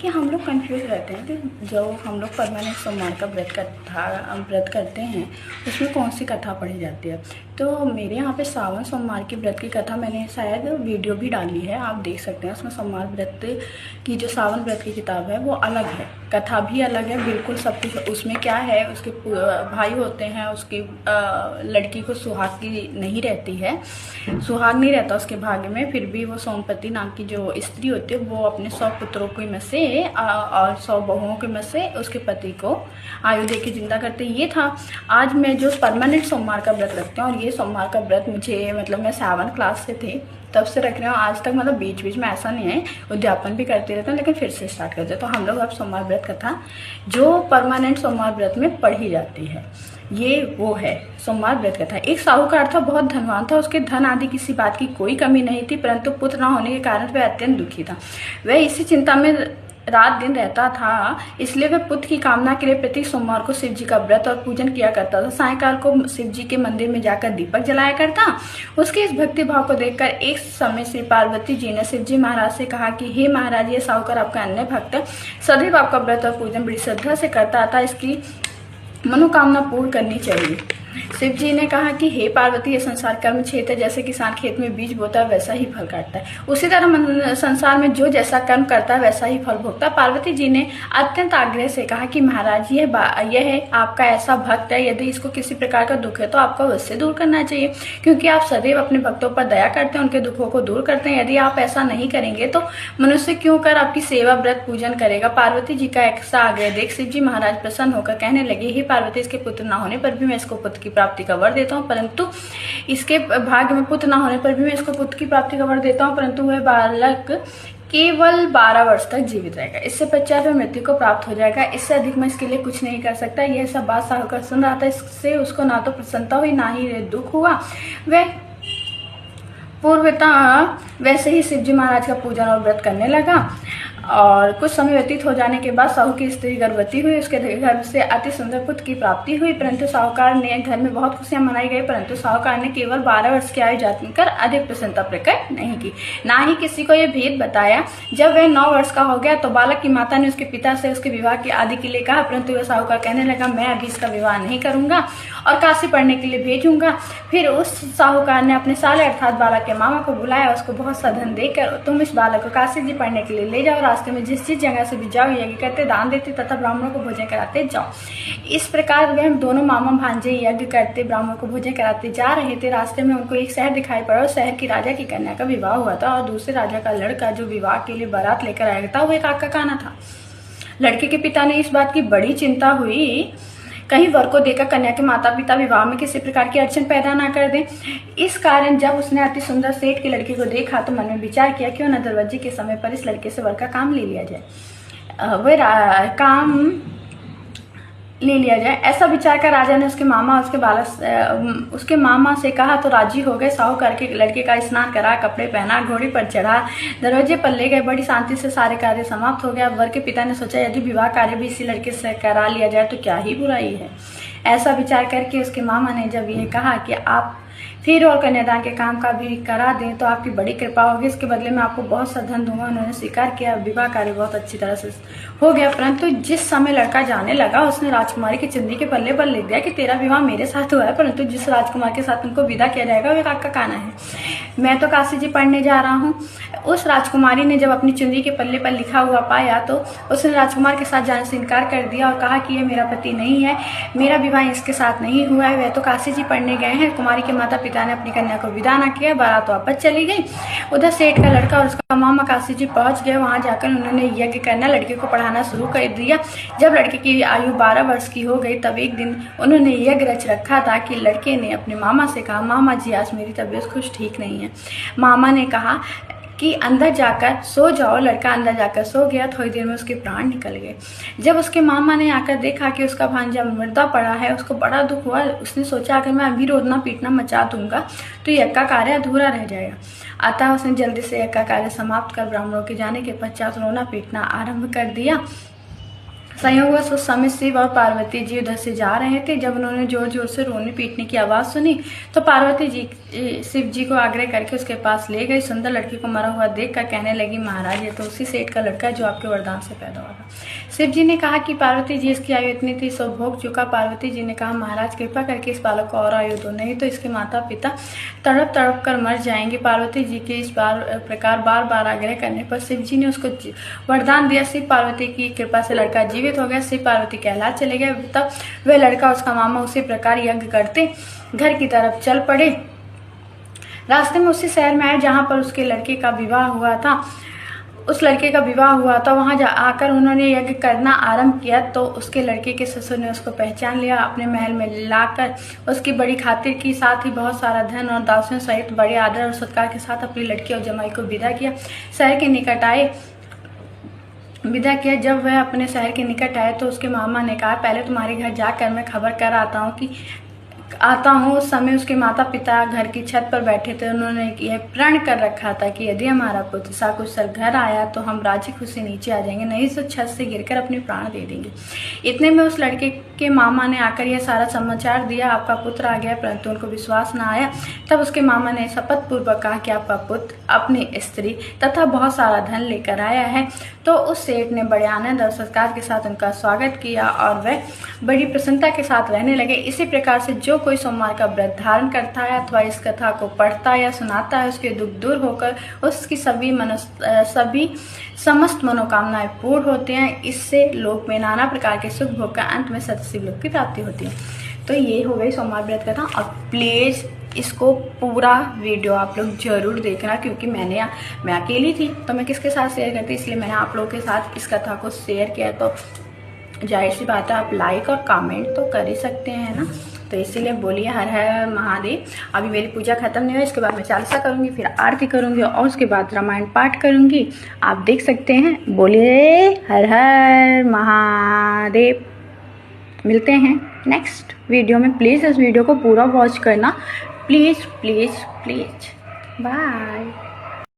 कि हम लोग कंफ्यूज रहते हैं कि जो हम लोग परमानेंट सोमवार का व्रत करते हैं उसमें कौन सी कथा पढ़ी जाती है। तो मेरे यहाँ पे सावन सोमवार की व्रत की कथा मैंने शायद वीडियो भी डाली है, आप देख सकते हैं। उसमें सोमवार व्रत की जो सावन व्रत की किताब है वो अलग है, कथा भी अलग है, बिल्कुल सब कुछ उसमें क्या है। उसके भाई होते हैं, उसकी लड़की को सुहाग की नहीं रहती है, सुहाग नहीं रहता उसके भाग्य में, फिर भी वो सोमपति नाम की जो स्त्री होती है वो अपने 100 पुत्रों की में से और 100 बहुओं की में से उसके पति को आयु दे के जिंदा करते। ये था। आज मैं जो परमानेंट सोमवार का व्रत रखती हूँ, और ये सोमवार का व्रत मुझे मैं 7 क्लास से थी तब से रख रही हूँ आज तक। बीच बीच में ऐसा नहीं है, उद्यापन भी करते रहते हैं, लेकिन फिर से स्टार्ट करते हैं। तो हम लोग अब सोमवार व्रत कथा जो परमानेंट सोमवार व्रत में पढ़ी जाती है, ये वो है सोमवार व्रत कथा। एक साहूकार था, बहुत धनवान था, उसके धन आदि किसी बात की कोई कमी नहीं थी, परंतु पुत्र न होने के कारण वह अत्यंत दुखी था। वह इसी चिंता में रात दिन रहता था, इसलिए वह पुत्र की कामना के लिए प्रति सोमवार को शिव जी का व्रत और पूजन किया करता था। सायंकाल को शिव जी के मंदिर में जाकर दीपक जलाया करता। उसके इस भक्ति भाव को देखकर एक समय श्री पार्वती जी ने शिव जी महाराज से कहा कि हे महाराज, ये साहूकार आपका अन्य भक्त सदैव आपका व्रत और पूजन बड़ी श्रद्धा से करता था, इसकी मनोकामना पूर्ण करनी चाहिए। शिव जी ने कहा कि हे पार्वती, ये संसार कर्म क्षेत्र है, जैसे किसान खेत में बीज बोता है वैसा ही फल काटता है, उसी तरह संसार में जो जैसा कर्म करता है वैसा ही फल भोगता है। पार्वती जी ने अत्यंत आग्रह से कहा कि महाराज, यह है आपका ऐसा भक्त है, यदि इसको किसी प्रकार का दुख है तो आपको उससे दूर करना चाहिए, क्योंकि आप सदैव अपने भक्तों पर दया करते हैं, उनके दुखों को दूर करते हैं। यदि आप ऐसा नहीं करेंगे तो मनुष्य क्यों कर आपकी सेवा व्रत पूजन करेगा। पार्वती जी का ऐसा आग्रह देख शिव जी महाराज प्रसन्न होकर कहने लगे, हे पार्वती, इसके पुत्र न होने पर भी मैं इसको पुत्र की प्राप्ति का वर देता हूँ, परंतु इसके भाग्य में पुत्र ना होने पर भी मैं इसको पुत्र की प्राप्ति का वर देता हूँ, परंतु वह बालक केवल 12 वर्ष तक जीवित रहेगा, इससे पश्चात वह मृत्यु को प्राप्त हो जाएगा, इससे अधिक मैं इसके लिए कुछ नहीं कर सकता। यह सब बात साहूकार सुन रहा था, इससे उसको ना तो प्रसन्नता हुई ना ही दुख हुआ। वह पूर्वतः वैसे ही शिव जी महाराज का पूजन और व्रत करने लगा। और कुछ समय व्यतीत हो जाने के बाद साहू की स्त्री गर्भवती हुई, उसके गर्भ से अति सुंदर पुत्र की प्राप्ति हुई। परंतु साहूकार ने घर में बहुत खुशियां मनाई गई, परंतु साहूकार ने केवल 12 वर्ष की आयु जानकर अधिक प्रसन्नता प्रकट नहीं की, ना ही किसी को यह भेद बताया। जब वह 9 वर्ष का हो गया तो बालक की माता ने उसके पिता से उसके विवाह की आदि के लिए कहा, परंतु वह साहूकार कहने लगा, मैं अभी इसका विवाह नहीं करूंगा और काशी पढ़ने के लिए भेजूंगा। फिर उस साहूकार ने अपने साले अर्थात बालक के मामा को बुलाया, उसको बहुत सा धन देकर तुम इस बालक को काशी जी पढ़ने के लिए ले जाओ, रास्ते में जिस जगह से भी जाओ यज्ञ करते, दान देते तथा ब्राह्मणों को भोजन कराते जाओ। इस प्रकार वह दोनों मामा भांजे यज्ञ करते, ब्राह्मणों को भोजन कराते जा रहे थे। रास्ते में उनको एक शहर दिखाई पड़ा और शहर की राजा की कन्या का विवाह हुआ था, और दूसरे राजा का लड़का जो विवाह के लिए बारात लेकर आया था वो एक आका काना था। लड़के के पिता ने इस बात की बड़ी चिंता हुई, कहीं वर को देकर कन्या के माता पिता विवाह में किसी प्रकार की अड़चन पैदा ना कर दें। इस कारण जब उसने अति सुंदर सेठ की लड़की को देखा तो मन में विचार किया, क्यों न दरवाजे के समय पर इस लड़के से वर का काम ले लिया जाए, ऐसा विचार कर राजा ने उसके मामा से कहा तो राजी हो गए। साहूकार के लड़के का स्नान करा, कपड़े पहना, घोड़ी पर चढ़ा, दरवाजे पर ले गए। बड़ी शांति से सारे कार्य समाप्त हो गया। वर के पिता ने सोचा, यदि विवाह कार्य भी इसी लड़के से करा लिया जाए तो क्या ही बुराई है। ऐसा विचार करके उसके मामा ने जब ये कहा कि आप फिर और कन्यादान के काम का भी करा दें तो आपकी बड़ी कृपा होगी, इसके बदले में आपको बहुत सा धन दूंगा। उन्होंने स्वीकार किया। विवाह कार्य बहुत अच्छी तरह से हो गया, परंतु जिस समय लड़का जाने लगा उसने राजकुमारी की चुंदी के पल्ले पर लिख दिया कि तेरा विवाह मेरे साथ हुआ है, परंतु जिस राजकुमार के साथ तुमको विदा किया जाएगा वो काका काना है। मैं तो काशी जी पढ़ने जा रहा हूँ। उस राजकुमारी ने जब अपनी चुंदी के पल्ले पर लिखा हुआ पाया तो उसने राजकुमार के साथ जाने से इनकार कर दिया और कहा कि ये मेरा पति नहीं है, मेरा विवाह इसके साथ नहीं हुआ है, वह तो काशी जी पढ़ने गए हैं। कुमारी के माता पिता ने अपनी कन्या को विदा न किया, बारात वापस चली गई। उधर सेठ का लड़का और उसका मामा काशी जी पहुंच गए। वहां जाकर उन्होंने यज्ञ करना, लड़के को पढ़ाना शुरू कर दिया। जब लड़के की आयु 12 वर्ष की हो गई तब एक दिन उन्होंने यज्ञ रच रखा था कि लड़के ने अपने मामा से कहा, मामा जी आज मेरी तबीयत कुछ ठीक नहीं है। मामा ने कहा कि अंदर जाकर सो जाओ। लड़का अंदर जाकर सो गया। थोड़ी देर में उसके प्राण निकल गए। जब उसके मामा ने आकर देखा कि उसका भांजा मुर्दा पड़ा है, उसको बड़ा दुख हुआ। उसने सोचा अगर मैं अभी रोदना पीटना मचा दूंगा तो यज्ञ का कार्य अधूरा रह जाएगा। अतः उसने जल्दी से यज्ञ का कार्य समाप्त कर ब्राह्मणों के जाने के पश्चात रोना पीटना आरंभ कर दिया। संयोग हुआ उस समय शिव और पार्वती जी उधर से जा रहे थे। जब उन्होंने जोर जोर से रोने पीटने की आवाज़ सुनी तो पार्वती जी शिव जी को आग्रह करके उसके पास ले गई। सुंदर लड़की को मरा हुआ देखकर कहने लगी, महाराज ये तो उसी सेठ का लड़का है जो आपके वरदान से पैदा हुआ था। शिव जी ने कहा कि पार्वती जी इसकी आयु इतनी थी सो भोग चुका। पार्वती जी ने कहा, महाराज कृपा करके इस बालक को और आयु दो, नहीं तो इसके माता पिता तड़प तड़प कर मर जाएंगे। पार्वती जी के इस प्रकार बार बार आग्रह करने पर शिव जी ने उसको वरदान दिया। शिव पार्वती की कृपा से लड़का जीवित हो गया। शिव पार्वती कैलाश चले गए। तब वह लड़का उसका मामा उसी प्रकार यज्ञ करते घर की तरफ चल पड़े। रास्ते में उसी शहर में आए जहाँ पर उसके लड़के का विवाह हुआ था। वहां आकर उन्होंने यज्ञ करना आरंभ किया तो उसके लड़के के ससुर ने उसको पहचान लिया। अपने महल में लाकर उसकी बड़ी खातिर की, साथ ही बहुत सारा धन और दासियों सहित बड़े आदर और सत्कार के साथ अपनी लड़की और जमाई को विदा किया। शहर के निकट आए जब वह अपने शहर के निकट आए तो उसके मामा ने कहा, पहले तुम्हारे घर जाकर मैं खबर कर आता हूँ। उस समय उसके माता पिता घर की छत पर बैठे थे। उन्होंने यह प्रण कर रखा था कि यदि हमारा पुत्र सकुशल घर आया तो हम राजी खुशी नीचे आ जाएंगे, नहीं तो छत से गिरकर अपने प्राण दे देंगे। इतने में उस लड़के के मामा ने आकर यह सारा समाचार दिया, आपका पुत्र आ गया, परंतु उनको विश्वास न आया। तब उसके मामा ने शपथ पूर्वक कहा कि आपका पुत्र अपनी स्त्री तथा बहुत सारा धन लेकर आया है। तो उस सेठ ने बड़े आनंद और सत्कार के साथ उनका स्वागत किया और वह बड़ी प्रसन्नता के साथ रहने लगे। इसी प्रकार से जो कोई सोमवार का व्रत धारण करता है अथवा इस कथा को पढ़ता या सुनाता है, उसके दुख दूर होकर उसकी सभी समस्त मनोकामनाएं पूर्ण होती हैं। इससे लोक में नाना प्रकार के सुख भोग का अंत में सतशिव लोक की प्राप्ति होती है। तो ये हो गई सोमवार व्रत कथा। और प्लीज़ इसको पूरा वीडियो आप लोग जरूर देखना, क्योंकि मैं अकेली थी तो मैं किसके साथ शेयर करती, इसलिए मैंने आप लोगों के साथ इस कथा को शेयर किया। तो जाहिर सी बात है आप लाइक और कमेंट तो कर ही सकते हैं ना, तो इसीलिए बोलिए हर हर महादेव। अभी मेरी पूजा खत्म नहीं हुई, इसके बाद मैं चालीसा करूँगी, फिर आरती करूँगी और उसके बाद रामायण पाठ करूँगी। आप देख सकते हैं, बोलिए हर हर महादेव। मिलते हैं नेक्स्ट वीडियो में। प्लीज़ इस वीडियो को पूरा वॉच करना, प्लीज़ प्लीज़ प्लीज़। बाय।